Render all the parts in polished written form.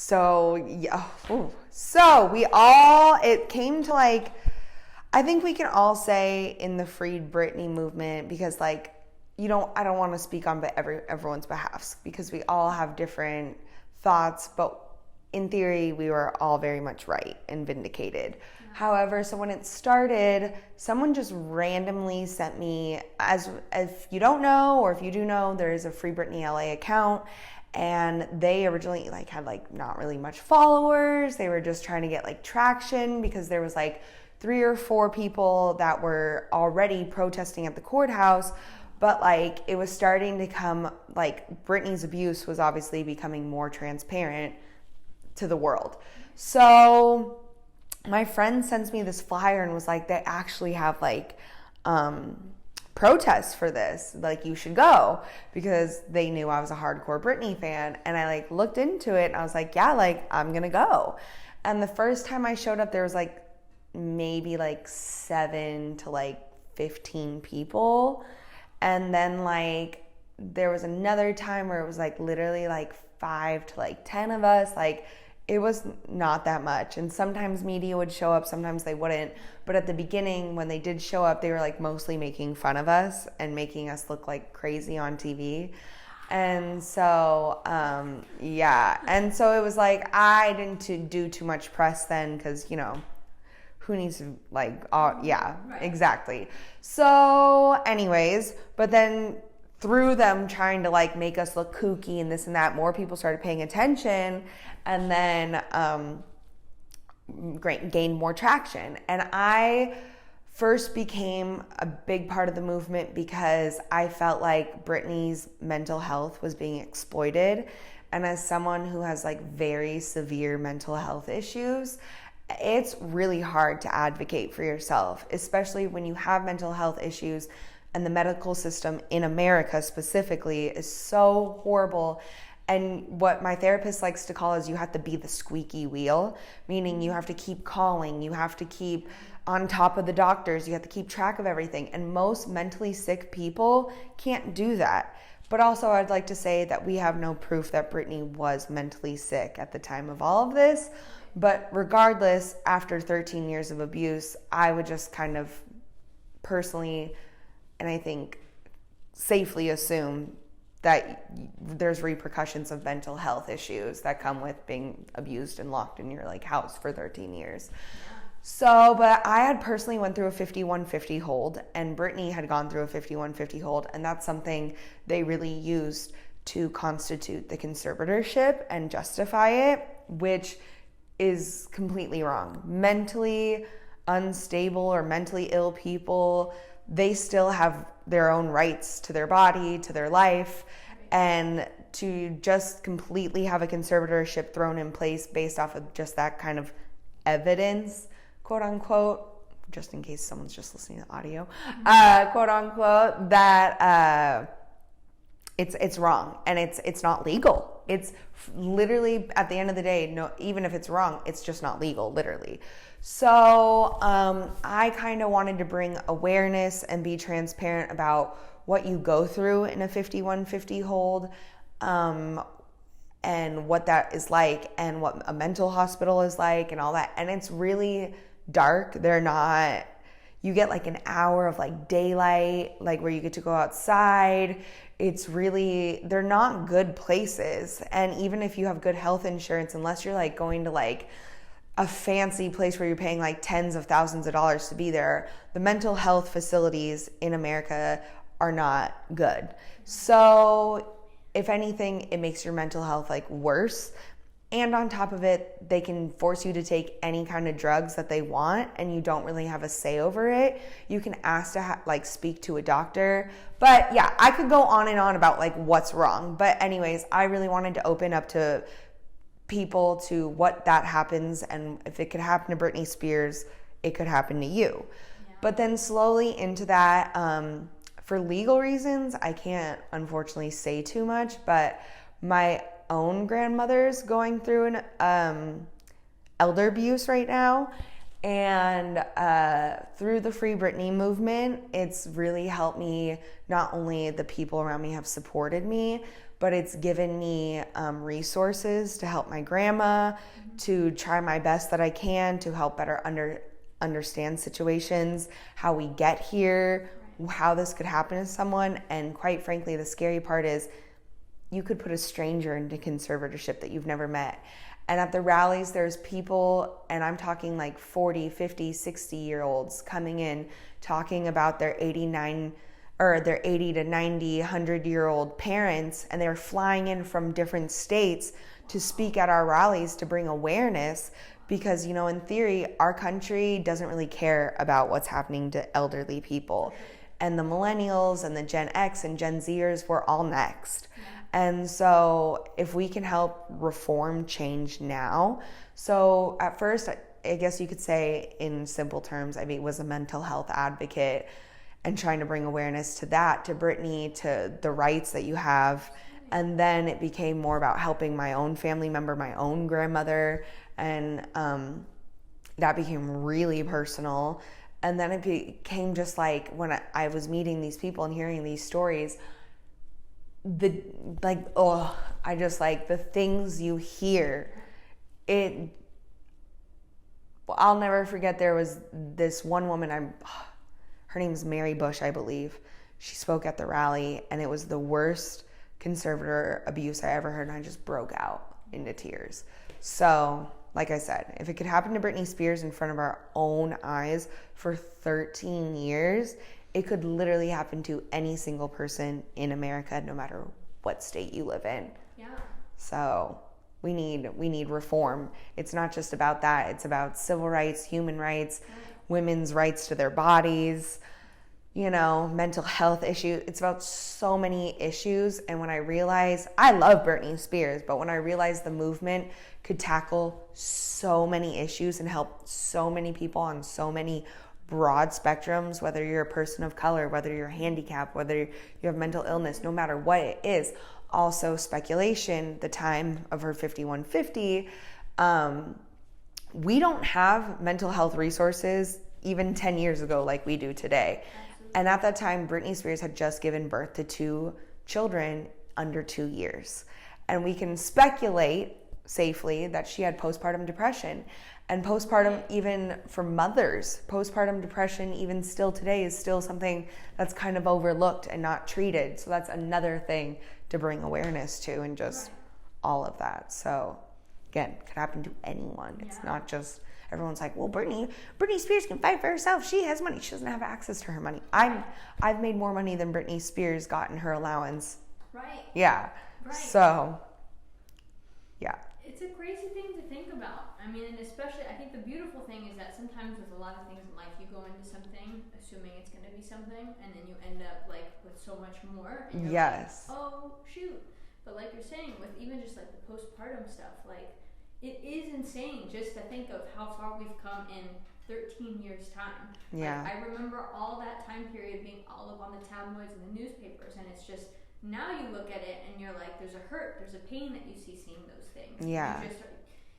So, yeah. So it came to like, I think we can all say in the Free Britney movement, because like, I don't want to speak on everyone's behalf because we all have different thoughts, but in theory, we were all very much right and vindicated. Yeah. However, so when it started, someone just randomly sent me, as if you don't know, or if you do know, there is a Free Britney LA account, and they originally like had like not really much followers. They were just trying to get like traction because there was like 3 or 4 people that were already protesting at the courthouse. But like it was starting to come, like Britney's abuse was obviously becoming more transparent to the world. So my friend sends me this flyer and was like, they actually have like protests for this, like you should go, because they knew I was a hardcore Britney fan. And I like looked into it and I was like, yeah, like I'm gonna go. And the first time I showed up, there was like maybe like 7 to like 15 people. And then like there was another time where it was like literally like 5 to like 10 of us. Like it was not that much. And sometimes media would show up, sometimes they wouldn't. But at the beginning, when they did show up, they were like mostly making fun of us and making us look like crazy on TV. And so, yeah. And so it was like, I didn't do too much press then because, you know, who needs to like, yeah, right. Exactly. So anyways, but then through them trying to like make us look kooky and this and that, more people started paying attention, and then gained more traction. And I first became a big part of the movement because I felt like Britney's mental health was being exploited. And as someone who has like very severe mental health issues, it's really hard to advocate for yourself, especially when you have mental health issues and the medical system in America specifically is so horrible. And what my therapist likes to call is you have to be the squeaky wheel, meaning you have to keep calling, you have to keep on top of the doctors, you have to keep track of everything. And most mentally sick people can't do that. But also I'd like to say that we have no proof that Britney was mentally sick at the time of all of this. But regardless, after 13 years of abuse, I would just kind of personally, and I think safely assume that there's repercussions of mental health issues that come with being abused and locked in your like house for 13 years. So, but I had personally went through a 5150 hold, and Britney had gone through a 5150 hold, and that's something they really used to constitute the conservatorship and justify it, which is completely wrong. Mentally unstable or mentally ill people, they still have their own rights to their body, to their life, and to just completely have a conservatorship thrown in place based off of just that kind of evidence, quote unquote, just in case someone's just listening to audio, quote unquote, that it's wrong and it's not legal. It's literally, at the end of the day, no, even if it's wrong, it's just not legal, literally. So I kind of wanted to bring awareness and be transparent about what you go through in a 5150 hold, and what that is like, and what a mental hospital is like, and all that. And it's really dark. You get like an hour of like daylight, like where you get to go outside. They're not good places. And even if you have good health insurance, unless you're like going to like a fancy place where you're paying like tens of thousands of dollars to be there, the mental health facilities in America are not good. So if anything, it makes your mental health like worse. And on top of it, they can force you to take any kind of drugs that they want, and you don't really have a say over it. You can ask to speak to a doctor. But yeah, I could go on and on about like what's wrong. But anyways, I really wanted to open up to people to what that happens, and if it could happen to Britney Spears, it could happen to you. Yeah. But then slowly into that, for legal reasons, I can't unfortunately say too much, but my own grandmother's going through an elder abuse right now, and through the Free Britney movement, it's really helped me. Not only the people around me have supported me, but it's given me resources to help my grandma, to try my best that I can to help better understand situations, how we get here, how this could happen to someone. And quite frankly, the scary part is you could put a stranger into conservatorship that you've never met. And at the rallies, there's people, and I'm talking like 40, 50, 60-year-olds coming in talking about their 89 or their 80 to 90, 100-year-old parents, and they're flying in from different states to speak at our rallies to bring awareness because, you know, in theory, our country doesn't really care about what's happening to elderly people. And the millennials and the Gen X and Gen Zers, we're all next. And so if we can help reform change now. So at first, I guess you could say in simple terms, I was a mental health advocate and trying to bring awareness to that, to Britney, to the rights that you have. And then it became more about helping my own family member, my own grandmother. And that became really personal. And then it became just like when I was meeting these people and hearing these stories, the things you hear, I'll never forget. There was this one woman, her name's Mary Bush, I believe. She spoke at the rally, and it was the worst conservator abuse I ever heard, and I just broke out into tears. So, like I said, if it could happen to Britney Spears in front of our own eyes for 13 years, it could literally happen to any single person in America, no matter what state you live in. Yeah. So we need reform. It's not just about that. It's about civil rights, human rights, women's rights to their bodies, you know, mental health issues. It's about so many issues. And when I realized, I love Britney Spears, but when I realized the movement could tackle so many issues and help so many people on so many broad spectrums, whether you're a person of color, whether you're handicapped, whether you have mental illness, no matter what it is. Also, speculation, the time of her 5150, we don't have mental health resources even 10 years ago like we do today. Absolutely. And at that time, Britney Spears had just given birth to 2 children under 2 years. And we can speculate safely that she had postpartum depression. And postpartum, even for mothers, postpartum depression, even still today, is still something that's kind of overlooked and not treated. So that's another thing to bring awareness to, and just all of that. So again, it could happen to anyone. It's not just, everyone's like, well, Britney Spears can fight for herself. She has money. She doesn't have access to her money. I've made more money than Britney Spears got in her allowance. Right. Yeah. Right. So, yeah. It's a crazy thing to think about. I mean, and especially, I think the beautiful thing is that sometimes with a lot of things in life, you go into something assuming it's going to be something, and then you end up like with so much more. And you're like, oh shoot! But like you're saying, with even just like the postpartum stuff, like it is insane just to think of how far we've come in 13 years time. Yeah. Like, I remember all that time period being all up on the tabloids and the newspapers, and it's just. Now you look at it and you're like, there's a hurt, there's a pain that you see seeing those things. Yeah.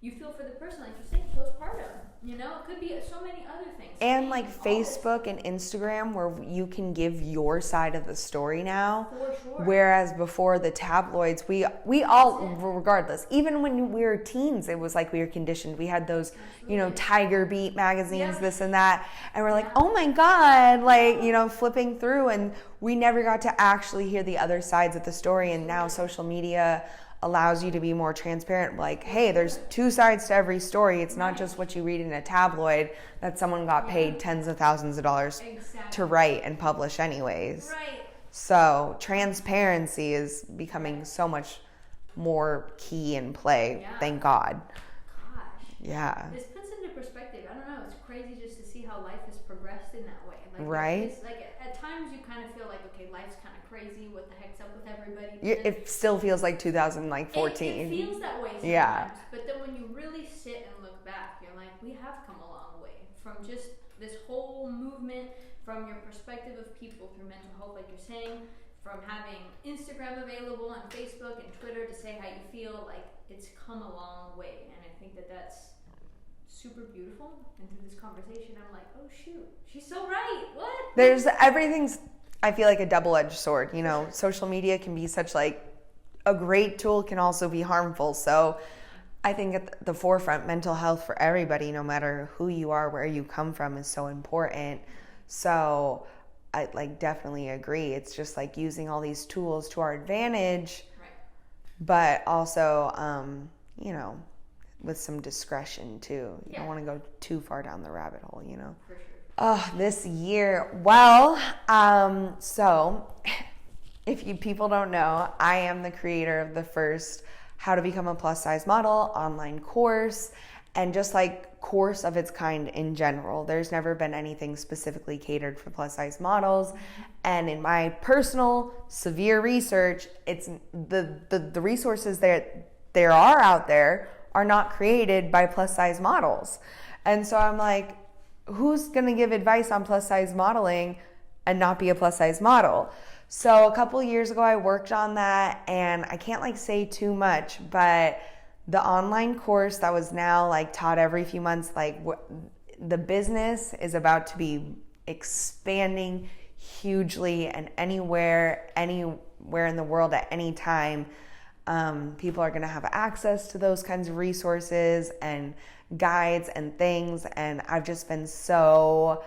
You feel for the person, like you're saying, postpartum. You know, it could be so many other things. And like Facebook and Instagram, where you can give your side of the story now. For sure. Whereas before, the tabloids, we all, regardless, even when we were teens, it was like we were conditioned. We had those, you know, Tiger Beat magazines, this and that. And we're like, oh my God, like, you know, flipping through. And we never got to actually hear the other sides of the story. And now social media allows you to be more transparent. Like, hey, there's 2 sides to every story. It's not just what you read in a tabloid that someone got paid tens of thousands of dollars to write and publish anyways. Right. So transparency is becoming so much more key in play. Thank God. Gosh. Yeah. This puts into perspective. I don't know. It's crazy just to see how life has progressed in that way. Like, right. It's like at times you kind of feel like, okay, life's kind of crazy. What the heck's up with everybody? It still feels like 2014. It feels that way sometimes. Yeah. But then when you really sit and look back, you're like, we have come a long way from just this whole movement, from your perspective of people through mental health, like you're saying, from having Instagram available and Facebook and Twitter to say how you feel. Like, it's come a long way, and I think that that's super beautiful. And through this conversation, I'm like, oh shoot, she's so right. What? There's everything's, I feel like, a double-edged sword. You know, social media can be such like a great tool can also be harmful. So I think at the forefront, mental health for everybody, no matter who you are, where you come from, is so important. So I like definitely agree. It's just like using all these tools to our advantage, Right. but also, with some discretion too. You don't want to go too far down the rabbit hole, For sure. Oh, this year. Well, so if you people don't know, I am the creator of the first How to Become a Plus Size Model online course, and just like course of its kind in general. There's never been anything specifically catered for plus size models. And in my personal severe research, it's the resources that there are out there are not created by plus size models. And so I'm like, who's going to give advice on plus size modeling and not be a plus size model? So a couple years ago, I worked on that, and I can't like say too much, but the online course that was now like taught every few months, like the business is about to be expanding hugely, and anywhere in the world at any time, people are going to have access to those kinds of resources and guides and things. And I've just been so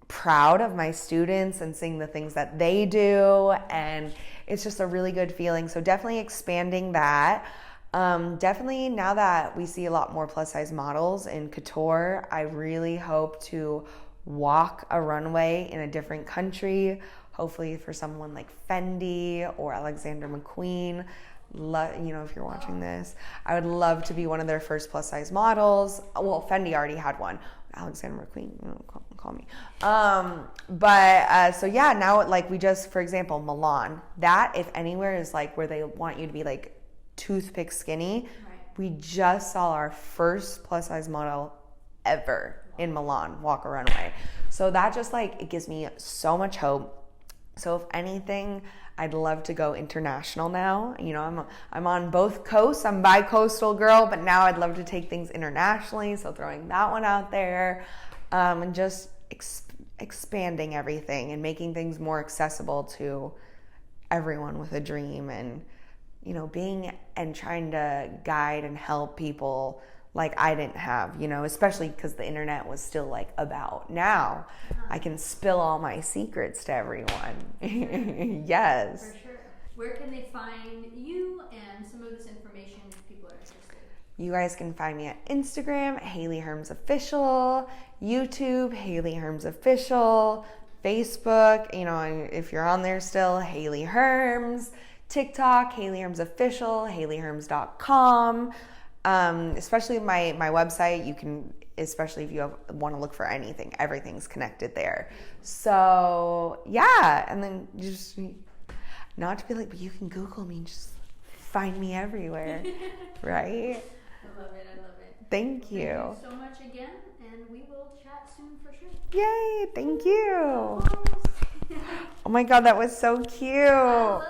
proud of my students and seeing the things that they do, and it's just a really good feeling. So definitely expanding that. Definitely now that we see a lot more plus size models in couture, I really hope to walk a runway in a different country, hopefully for someone like Fendi or Alexander McQueen. If you're watching this, I would love to be one of their first plus size models. Well, Fendi already had one. Alexander McQueen, call me. So yeah, now like we just, for example, Milan, that if anywhere is like where they want you to be like toothpick skinny. Right. We just saw our first plus size model ever in Milan walk a runway. So that just like, it gives me so much hope. So if anything, I'd love to go international now. I'm on both coasts. I'm bi-coastal girl, but now I'd love to take things internationally. So throwing that one out there, and just expanding everything and making things more accessible to everyone with a dream, and being and trying to guide and help people like I didn't have, especially because the internet was still like about. Now I can spill all my secrets to everyone. Yes. For sure. Where can they find you and some of this information if people are interested? You guys can find me at Instagram, Hayley Herms Official, YouTube, Hayley Herms Official, Facebook, if you're on there still, Hayley Herms, TikTok, Hayley Herms Official, HayleyHerms.com. Especially my website, you can, especially if you want to look for anything, everything's connected there. So yeah, and then just not to be like, but you can Google me and just find me everywhere, right? I love it. Thank you. Thank you so much again, and we will chat soon for sure. Yay, thank you. Almost. Oh my God, that was so cute. I love